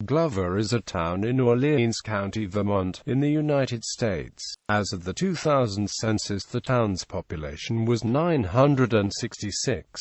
Glover is a town in Orleans County, Vermont, in the United States. As of the 2000 census, the town's population was 966.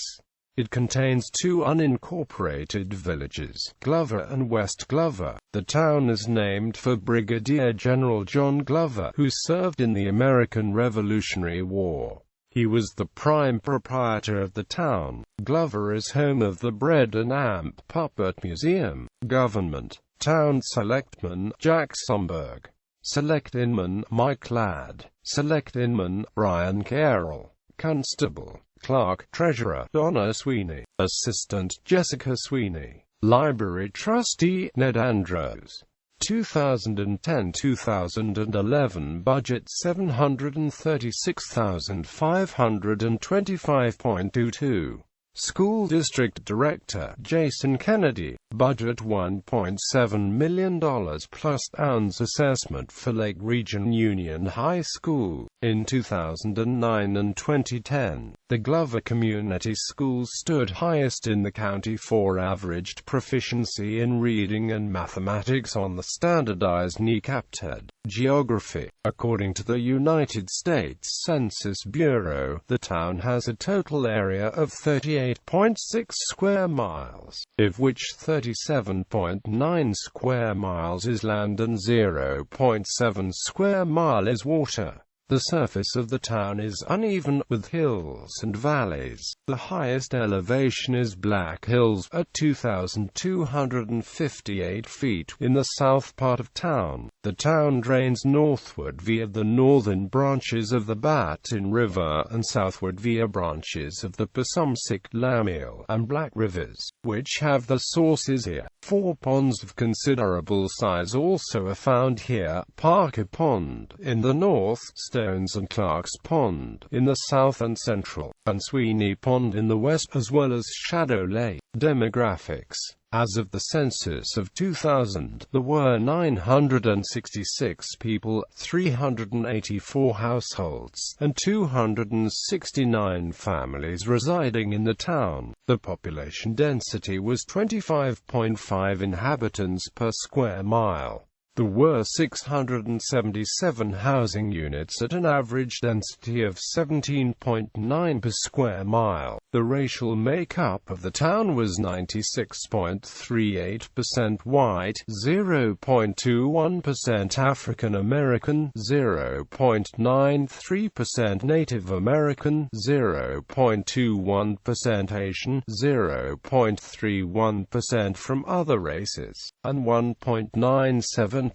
It contains two unincorporated villages, Glover and West Glover. The town is named for Brigadier General John Glover, who served in the American Revolutionary War. He was the prime proprietor of the town. Glover is home of the Bread and Amp Puppet Museum. Government: Town Selectman Jack Somberg, Select Inman Mike Ladd, Select Inman Brian Carroll, Constable Clark, Treasurer Donna Sweeney, Assistant Jessica Sweeney, Library Trustee Ned Andrews. 2010-2011 budget $736,525.22. School District Director Jason Kennedy. Budget $1.7 million plus pounds assessment for Lake Region Union High School. In 2009 and 2010, the Glover Community Schools stood highest in the county for averaged proficiency in reading and mathematics on the standardized NCAP. Geography: according to the United States Census Bureau, the town has a total area of 38.6 square miles, of which 37.9 square miles is land and 0.7 square mile is water. The surface of the town is uneven, with hills and valleys. The highest elevation is Black Hills, at 2,258 feet, in the south part of town. The town drains northward via the northern branches of the Baton River and southward via branches of the Passumpsic, Lamiel, and Black Rivers, which have their sources here. Four ponds of considerable size also are found here: Parker Pond in the north, Stones and Clark's Pond in the south and central, and Sweeney Pond in the west, as well as Shadow Lake. Demographics: as of the census of 2000, there were 966 people, 384 households, and 269 families residing in the town. The population density was 25.5 inhabitants per square mile. There were 677 housing units at an average density of 17.9 per square mile. The racial makeup of the town was 96.38% white, 0.21% African American, 0.93% Native American, 0.21% Asian, 0.31% from other races, and 1.97%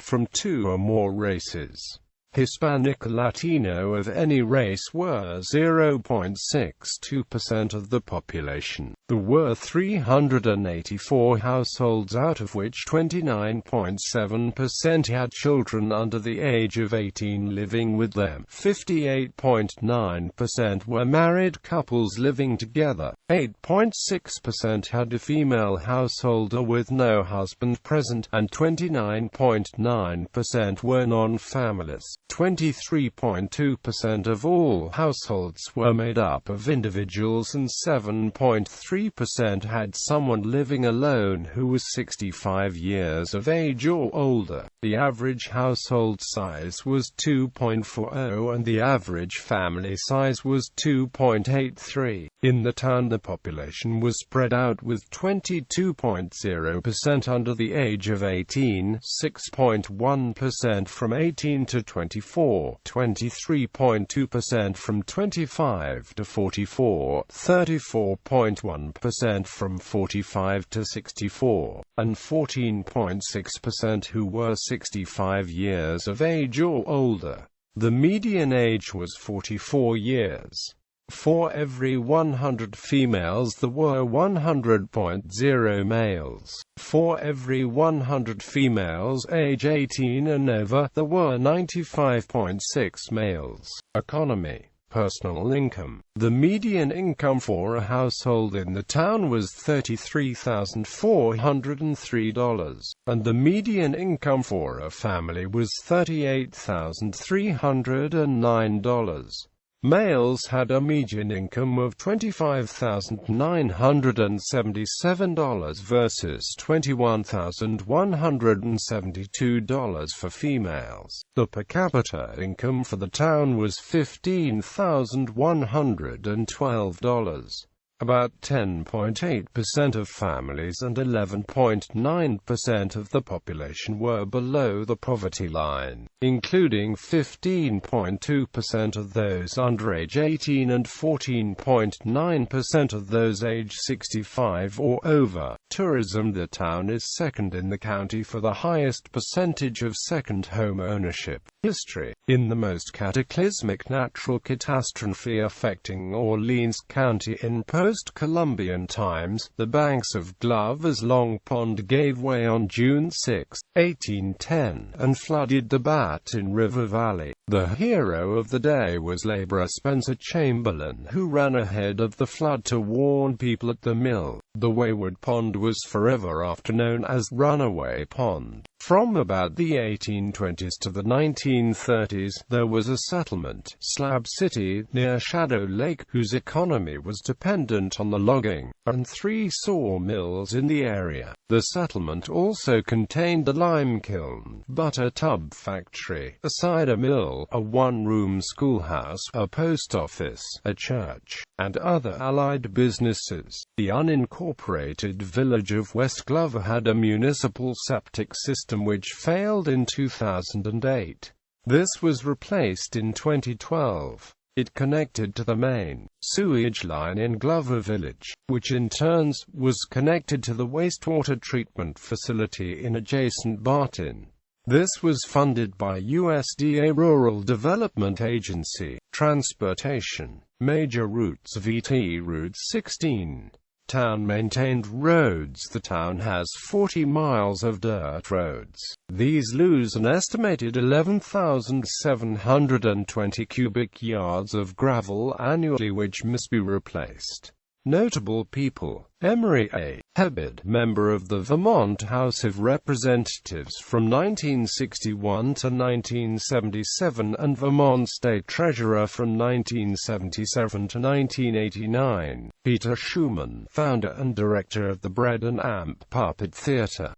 from two or more races. Hispanic or Latino of any race were 0.62% of the population. There were 384 households, out of which 29.7% had children under the age of 18 living with them. 58.9% were married couples living together. 8.6% had a female householder with no husband present, and 29.9% were non-families. 23.2% of all households were made up of individuals, and 7.3% had someone living alone who was 65 years of age or older. The average household size was 2.40 and the average family size was 2.83. In the town, the population was spread out, with 22.0% under the age of 18, 6.1% from 18 to 24, 23.2% from 25 to 44, 34.1% from 45 to 64, and 14.6% who were 65 years of age or older. The median age was 44 years. For every 100 females there were 100.0 males. For every 100 females age 18 and over, there were 95.6 males. Economy: personal income. The median income for a household in the town was $33,403, and the median income for a family was $38,309. Males had a median income of $25,977 versus $21,172 for females. The per capita income for the town was $15,112. About 10.8% of families and 11.9% of the population were below the poverty line, including 15.2% of those under age 18 and 14.9% of those age 65 or over. Tourism. The town is second in the county for the highest percentage of second home ownership. History. In the most cataclysmic natural catastrophe affecting Orleans County in post-Columbian times, the banks of Glover's Long Pond gave way on June 6, 1810, and flooded the Baton River Valley. The hero of the day was laborer Spencer Chamberlain, who ran ahead of the flood to warn people at the mill. The wayward pond was forever after known as Runaway Pond. From about the 1820s to the 1930s, there was a settlement, Slab City, near Shadow Lake, whose economy was dependent on the logging, and 3 sawmills in the area. The settlement also contained a lime kiln, butter tub factory, a cider mill, a one-room schoolhouse, a post office, a church, and other allied businesses. The unincorporated village of West Glover had a municipal septic system which failed in 2008. This was replaced in 2012. It connected to the main sewage line in Glover Village, which in turn was connected to the wastewater treatment facility in adjacent Barton. This was funded by USDA Rural Development Agency. Transportation. Major routes. VT Route 16. Town maintained roads. The town has 40 miles of dirt roads. These lose an estimated 11,720 cubic yards of gravel annually, which must be replaced. Notable people. Emory A. Hebard, member of the Vermont House of Representatives from 1961 to 1977 and Vermont State Treasurer from 1977 to 1989. Peter Schumann, founder and director of the Bread and Amp Puppet Theater.